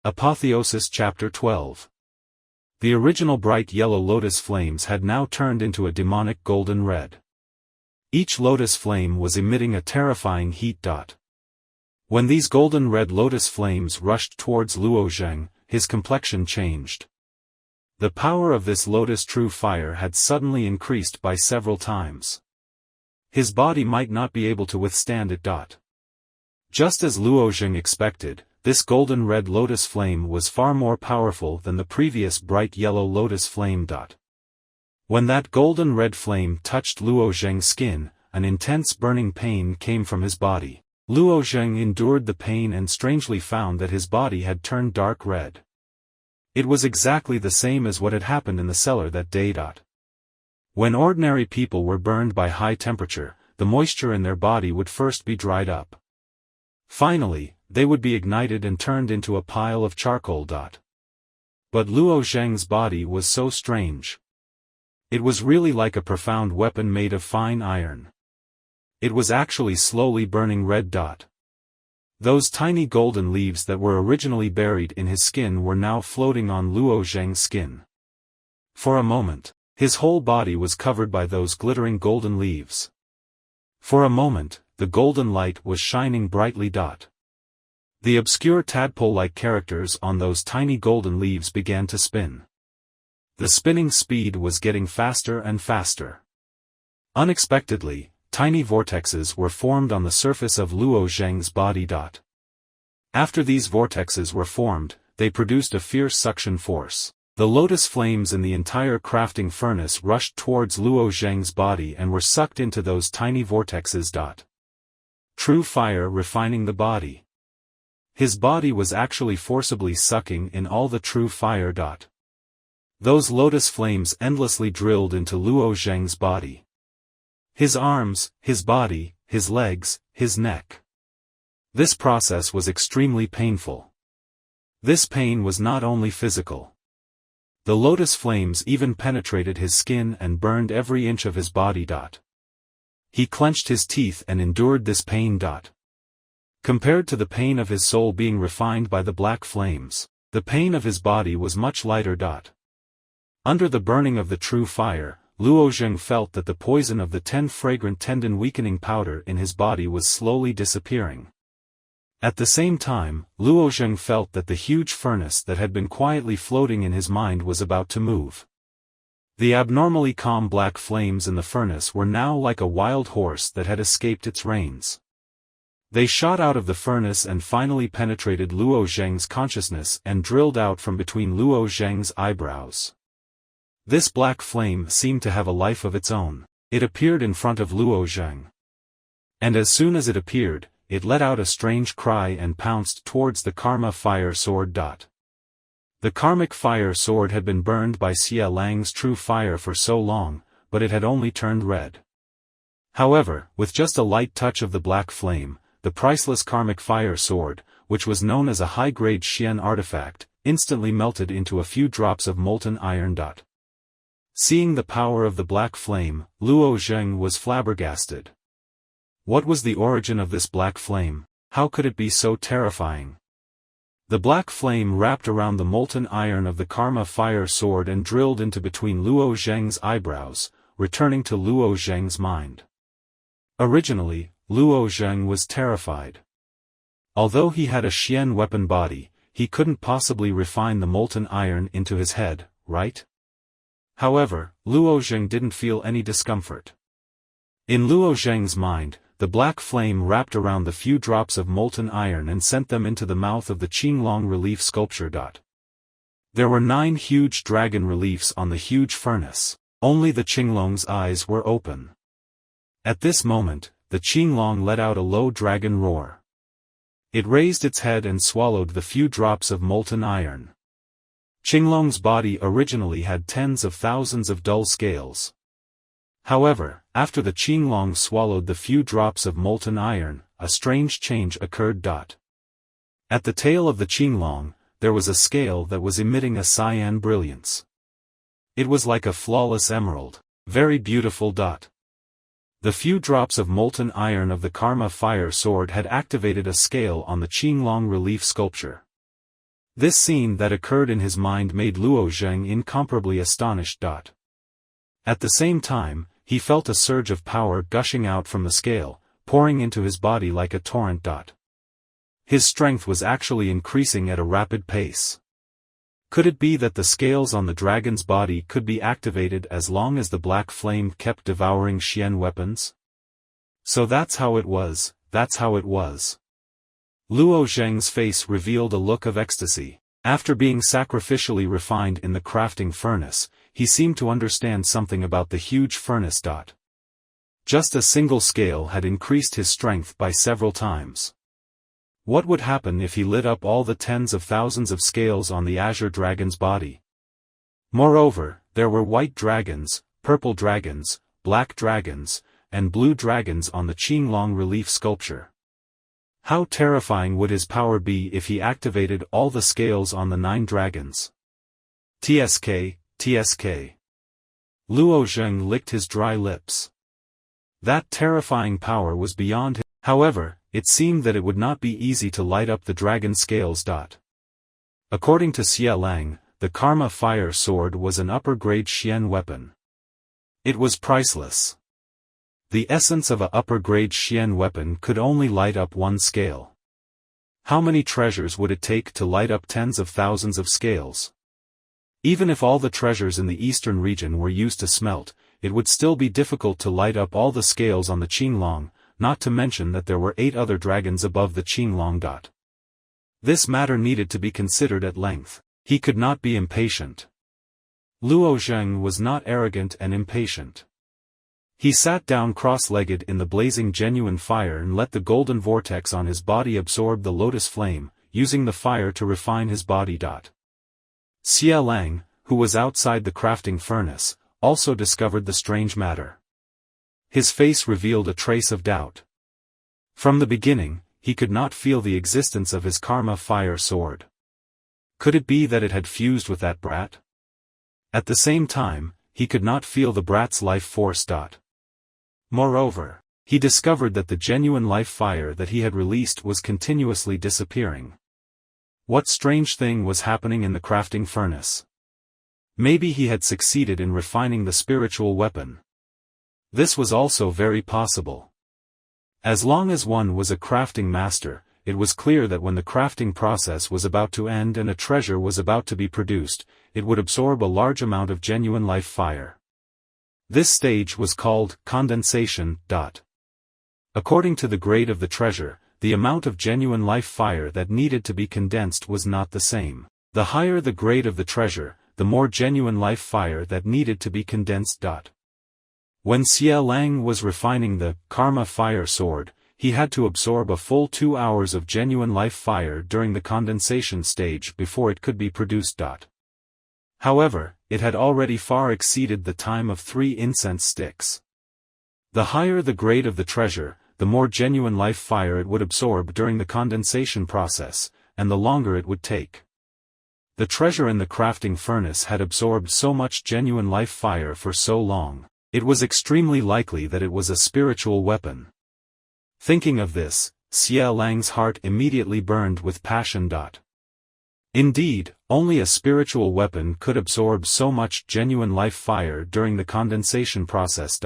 Apotheosis Chapter 12. The original bright yellow lotus flames had now turned into a demonic golden red. Each lotus flame was emitting a terrifying heat. When these golden red lotus flames rushed towards Luo Zheng, his complexion changed. The power of this lotus true fire had suddenly increased by several times. His body might not be able to withstand it. Just as Luo Zheng expected, this golden red lotus flame was far more powerful than the previous bright yellow lotus flame. When that golden red flame touched Luo Zheng's skin, an intense burning pain came from his body. Luo Zheng endured the pain and strangely found that his body had turned dark red. It was exactly the same as what had happened in the cellar that day. When ordinary people were burned by high temperature, the moisture in their body would first be dried up. Finally, they would be ignited and turned into a pile of charcoal. But Luo Zheng's body was so strange. It was really like a profound weapon made of fine iron. It was actually slowly burning red. Those tiny golden leaves that were originally buried in his skin were now floating on Luo Zheng's skin. For a moment, his whole body was covered by those glittering golden leaves. For a moment, the golden light was shining brightly. The obscure tadpole-like characters on those tiny golden leaves began to spin. The spinning speed was getting faster and faster. Unexpectedly, tiny vortexes were formed on the surface of Luo Zheng's body. After these vortexes were formed, they produced a fierce suction force. The lotus flames in the entire crafting furnace rushed towards Luo Zheng's body and were sucked into those tiny vortexes. True fire refining the body. His body was actually forcibly sucking in all the true fire. Those lotus flames endlessly drilled into Luo Zheng's body. His arms, his body, his legs, his neck. This process was extremely painful. This pain was not only physical. The lotus flames even penetrated his skin and burned every inch of his body. He clenched his teeth and endured this pain. Compared to the pain of his soul being refined by the black flames, the pain of his body was much lighter. Under the burning of the true fire, Luo Zheng felt that the poison of the 10 fragrant tendon-weakening powder in his body was slowly disappearing. At the same time, Luo Zheng felt that the huge furnace that had been quietly floating in his mind was about to move. The abnormally calm black flames in the furnace were now like a wild horse that had escaped its reins. They shot out of the furnace and finally penetrated Luo Zheng's consciousness and drilled out from between Luo Zheng's eyebrows. This black flame seemed to have a life of its own. It appeared in front of Luo Zheng. And as soon as it appeared, it let out a strange cry and pounced towards the karma fire sword. The karmic fire sword had been burned by Xie Lang's true fire for so long, but it had only turned red. However, with just a light touch of the black flame, the priceless karmic fire sword, which was known as a high-grade Xian artifact, instantly melted into a few drops of molten iron. Seeing the power of the black flame, Luo Zheng was flabbergasted. What was the origin of this black flame? How could it be so terrifying? The black flame wrapped around the molten iron of the karma fire sword and drilled into between Luo Zheng's eyebrows, returning to Luo Zheng's mind. Originally, Luo Zheng was terrified. Although he had a Xian weapon body, he couldn't possibly refine the molten iron into his head, right? However, Luo Zheng didn't feel any discomfort. In Luo Zheng's mind, the black flame wrapped around the few drops of molten iron and sent them into the mouth of the Qinglong relief sculpture. There were 9 huge dragon reliefs on the huge furnace. Only the Qinglong's eyes were open. At this moment, the Qinglong let out a low dragon roar. It raised its head and swallowed the few drops of molten iron. Qinglong's body originally had tens of thousands of dull scales. However, after the Qinglong swallowed the few drops of molten iron, a strange change occurred. At the tail of the Qinglong, there was a scale that was emitting a cyan brilliance. It was like a flawless emerald, very beautiful. The few drops of molten iron of the karma fire sword had activated a scale on the Qinglong relief sculpture. This scene that occurred in his mind made Luo Zheng incomparably astonished. At the same time, he felt a surge of power gushing out from the scale, pouring into his body like a torrent. His strength was actually increasing at a rapid pace. Could it be that the scales on the dragon's body could be activated as long as the black flame kept devouring Xian weapons? So that's how it was. Luo Zheng's face revealed a look of ecstasy. After being sacrificially refined in the crafting furnace, he seemed to understand something about the huge furnace. Just a single scale had increased his strength by several times. What would happen if he lit up all the tens of thousands of scales on the azure dragon's body? Moreover, there were white dragons, purple dragons, black dragons, and blue dragons on the Qinglong relief sculpture. How terrifying would his power be if he activated all the scales on the 9 dragons? TSK. Luo Zheng licked his dry lips. That terrifying power was beyond him. However, it seemed that it would not be easy to light up the dragon scales. According to Xie Lang, the Karma Fire Sword was an upper-grade Xian weapon. It was priceless. The essence of a upper-grade Xian weapon could only light up 1 scale. How many treasures would it take to light up tens of thousands of scales? Even if all the treasures in the eastern region were used to smelt, it would still be difficult to light up all the scales on the Qinglong, not to mention that there were 8 other dragons above the Qinglong. This matter needed to be considered at length. He could not be impatient. Luo Zheng was not arrogant and impatient. He sat down cross-legged in the blazing genuine fire and let the golden vortex on his body absorb the lotus flame, using the fire to refine his body. Xie Lang, who was outside the crafting furnace, also discovered the strange matter. His face revealed a trace of doubt. From the beginning, he could not feel the existence of his Karma Fire Sword. Could it be that it had fused with that brat? At the same time, he could not feel the brat's life force. Moreover, he discovered that the genuine life fire that he had released was continuously disappearing. What strange thing was happening in the crafting furnace? Maybe he had succeeded in refining the spiritual weapon. This was also very possible. As long as one was a crafting master, it was clear that when the crafting process was about to end and a treasure was about to be produced, it would absorb a large amount of genuine life fire. This stage was called condensation. According to the grade of the treasure, the amount of genuine life fire that needed to be condensed was not the same. The higher the grade of the treasure, the more genuine life fire that needed to be condensed. When Xie Lang was refining the Karma Fire Sword, he had to absorb a full 2 hours of genuine life fire during the condensation stage before it could be produced. However, it had already far exceeded the time of 3 incense sticks. The higher the grade of the treasure, the more genuine life fire it would absorb during the condensation process, and the longer it would take. The treasure in the crafting furnace had absorbed so much genuine life fire for so long, it was extremely likely that it was a spiritual weapon. Thinking of this, Xie Lang's heart immediately burned with passion. Indeed, only a spiritual weapon could absorb so much genuine life fire during the condensation process.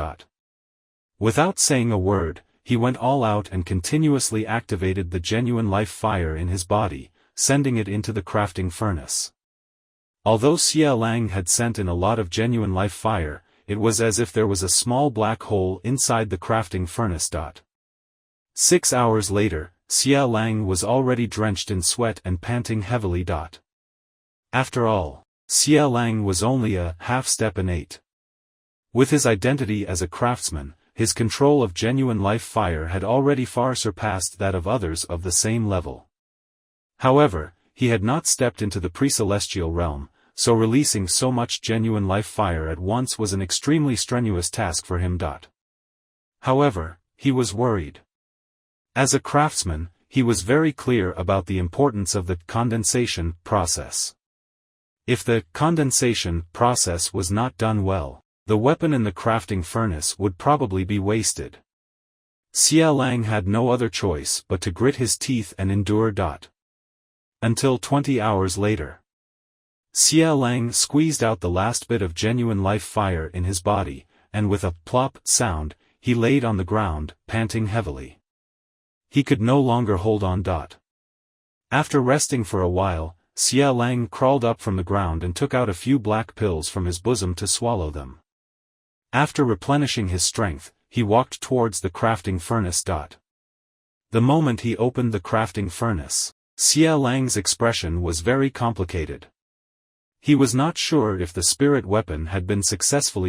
Without saying a word, he went all out and continuously activated the genuine life fire in his body, sending it into the crafting furnace. Although Xie Lang had sent in a lot of genuine life fire, it was as if there was a small black hole inside the crafting furnace. 6 hours later, Xie Lang was already drenched in sweat and panting heavily. After all, Xie Lang was only a half-step innate. With his identity as a craftsman, his control of genuine life fire had already far surpassed that of others of the same level. However, he had not stepped into the pre-celestial realm, so releasing so much genuine life fire at once was an extremely strenuous task for him. However, he was worried. As a craftsman, he was very clear about the importance of the condensation process. If the condensation process was not done well, the weapon in the crafting furnace would probably be wasted. Xie Lang had no other choice but to grit his teeth and endure. Until 20 hours later. Xie Lang squeezed out the last bit of genuine life fire in his body, and with a plop sound, he laid on the ground, panting heavily. He could no longer hold on. After resting for a while, Xie Lang crawled up from the ground and took out a few black pills from his bosom to swallow them. After replenishing his strength, he walked towards the crafting furnace. The moment he opened the crafting furnace, Xie Lang's expression was very complicated. He was not sure if the spirit weapon had been successfully